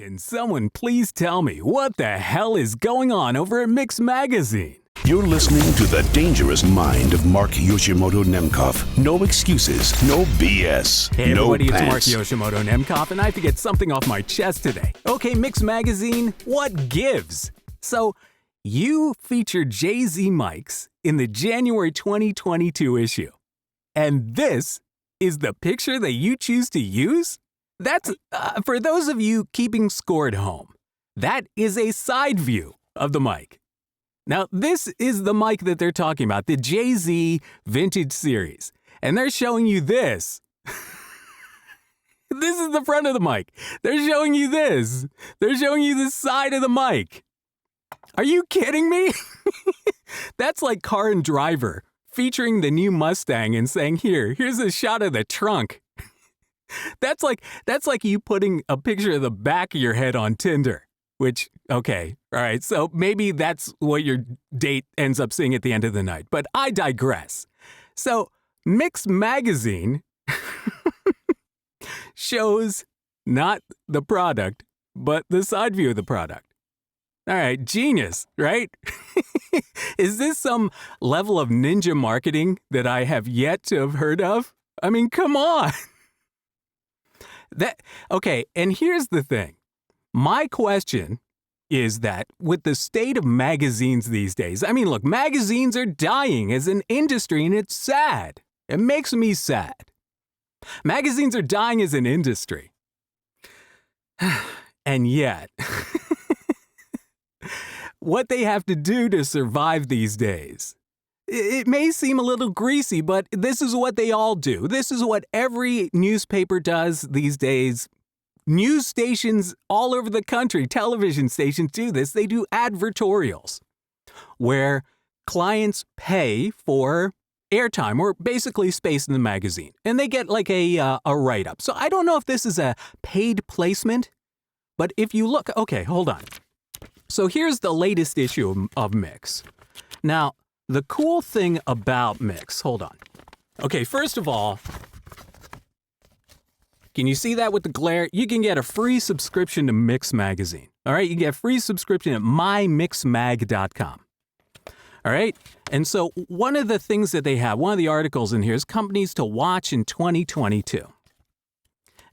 Can someone please tell me what the hell is going on over at Mix Magazine? You're listening to the dangerous mind of Mark Yoshimoto Nemkov. No excuses, no BS, Hey no everybody, it's Mark pants. Yoshimoto Nemkov, and I have to get something off my chest today. Okay, Mix Magazine, what gives? So, you featured Jay-Z mics in the January 2022 issue. And this is the picture that you choose to use? That's, for those of you keeping score at home, that is a side view of the mic. Now, this is the mic that they're talking about, the Jay-Z Vintage Series. And they're showing you this. This is the front of the mic. They're showing you this. They're showing you the side of the mic. Are you kidding me? That's like Car and Driver featuring the new Mustang and saying, here's a shot of the trunk. That's like you putting a picture of the back of your head on Tinder, which, okay, all right, so maybe that's what your date ends up seeing at the end of the night, but I digress. So, Mix Magazine shows not the product, but the side view of the product. All right, genius, right? Is this some level of ninja marketing that I have yet to have heard of? I mean, come on. Okay, and here's the thing. My question is that with the state of magazines these days, I mean, look, magazines are dying as an industry, and it's sad. It makes me sad. Magazines are dying as an industry. And yet, what they have to do to survive these days, it may seem a little greasy, but this is what they all do. This is what every newspaper does these days. News stations all over the country, television stations do this. They do advertorials where clients pay for airtime or basically space in the magazine, and they get like a write-up. So I don't know if this is a paid placement, but if you look, okay, hold on. So here's the latest issue of Mix. Now, the cool thing about Mix, hold on. Okay, first of all, can you see that with the glare? You can get a free subscription to Mix Magazine. All right, you can get a free subscription at mymixmag.com. All right, and so one of the things that they have, one of the articles in here is companies to watch in 2022.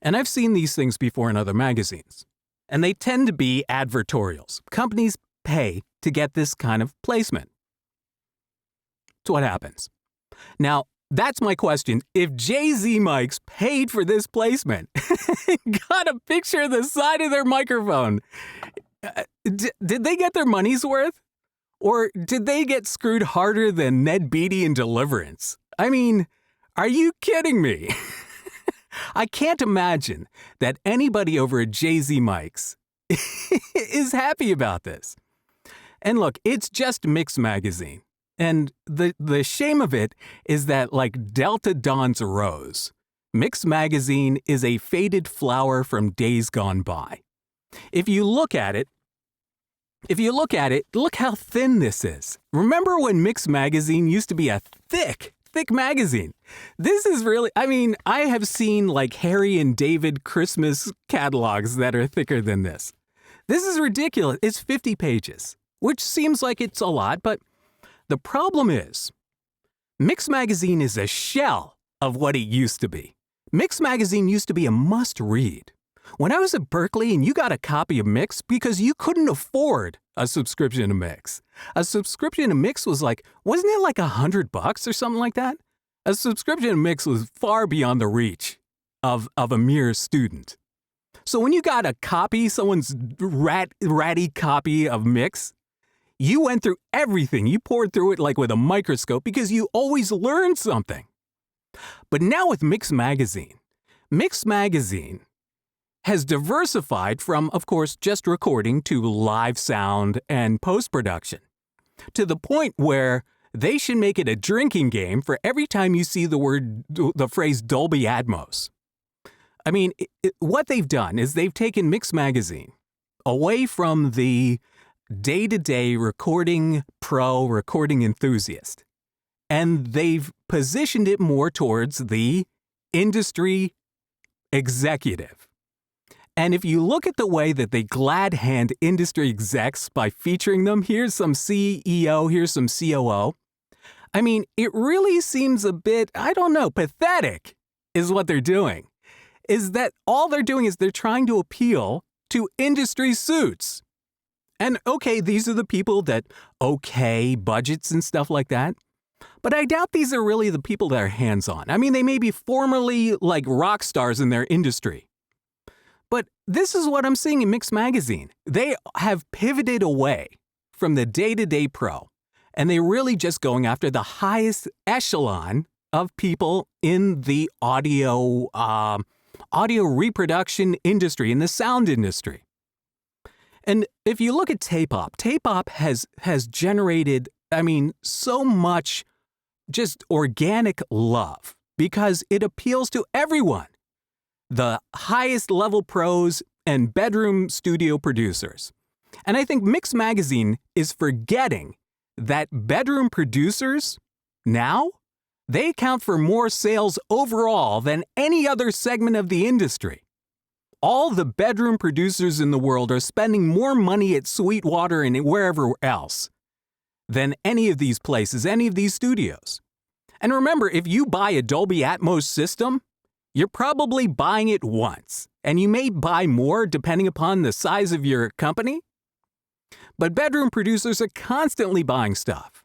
And I've seen these things before in other magazines. And they tend to be advertorials. Companies pay to get this kind of placement. That's what happens. Now, that's my question. If Jay-Z mics paid for this placement, got a picture of the side of their microphone, did they get their money's worth? Or did they get screwed harder than Ned Beatty in Deliverance? I mean, are you kidding me? I can't imagine that anybody over at Jay-Z mics is happy about this. And look, it's just Mix Magazine. And the shame of it is that, like Delta Dawn's rose, Mix Magazine is a faded flower from days gone by. If you look at it, look how thin this is. Remember when Mix Magazine used to be a thick magazine? This is really, I mean, I have seen like Harry and David Christmas catalogs that are thicker than this. This is ridiculous. It's 50 pages, which seems like it's a lot, but the problem is, Mix Magazine is a shell of what it used to be. Mix Magazine used to be a must-read. When I was at Berkeley and you got a copy of Mix because you couldn't afford a subscription to Mix. A subscription to Mix was like, wasn't it like $100 or something like that? A subscription to Mix was far beyond the reach of a mere student. So when you got a copy, someone's ratty copy of Mix, you went through everything. You poured through it like with a microscope because you always learned something. But now with Mix Magazine has diversified from, of course, just recording to live sound and post-production, to the point where they should make it a drinking game for every time you see the phrase Dolby Atmos. I mean, what they've done is they've taken Mix Magazine away from the day-to-day recording pro, recording enthusiast, and they've positioned it more towards the industry executive. And if you look at the way that they glad hand industry execs by featuring them, here's some CEO, here's some COO. I mean, it really seems a bit, I don't know, pathetic is what they're doing. Is that all they're doing is they're trying to appeal to industry suits. And okay, these are the people that okay budgets and stuff like that. But I doubt these are really the people that are hands-on. I mean, they may be formerly like rock stars in their industry. But this is what I'm seeing in Mix Magazine. They have pivoted away from the day-to-day pro, and they're really just going after the highest echelon of people in the audio reproduction industry, in the sound industry. And if you look at Tape-Op has generated, I mean, so much just organic love because it appeals to everyone. The highest level pros and bedroom studio producers. And I think Mix Magazine is forgetting that bedroom producers now, they account for more sales overall than any other segment of the industry. All the bedroom producers in the world are spending more money at Sweetwater and wherever else than any of these places, any of these studios. And remember, if you buy a Dolby Atmos system, you're probably buying it once, and you may buy more depending upon the size of your company. But bedroom producers are constantly buying stuff.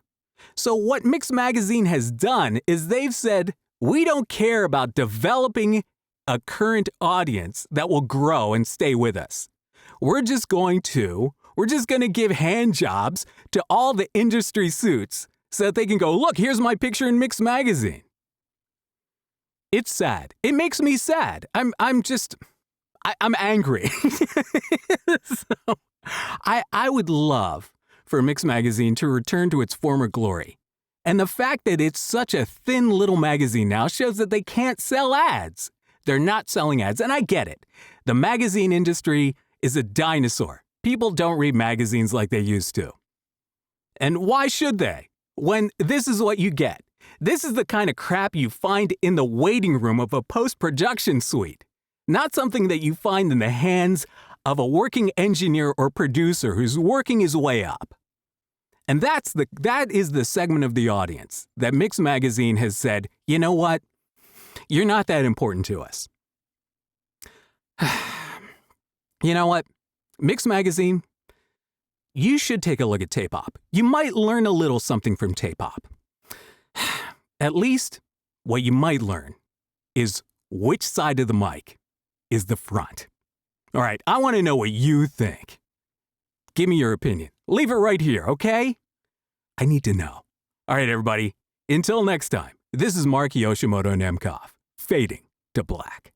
So what Mix Magazine has done is they've said, we don't care about developing a current audience that will grow and stay with us. We're just going to give hand jobs to all the industry suits so that they can go, look, here's my picture in Mix Magazine. It's sad. It makes me sad. I'm angry. So, I would love for Mix Magazine to return to its former glory. And the fact that it's such a thin little magazine now shows that they can't sell ads. They're not selling ads, and I get it. The magazine industry is a dinosaur. People don't read magazines like they used to. And why should they? When this is what you get. This is the kind of crap you find in the waiting room of a post-production suite, not something that you find in the hands of a working engineer or producer who's working his way up. And that is the segment of the audience that Mix Magazine has said, you know what? You're not that important to us. You know what? Mix Magazine, you should take a look at Tape-Op. You might learn a little something from Tape-Op. At least, what you might learn is which side of the mic is the front. All right, I want to know what you think. Give me your opinion. Leave it right here, okay? I need to know. All right, everybody. Until next time, this is Mark Yoshimoto Nemkov, fading to black.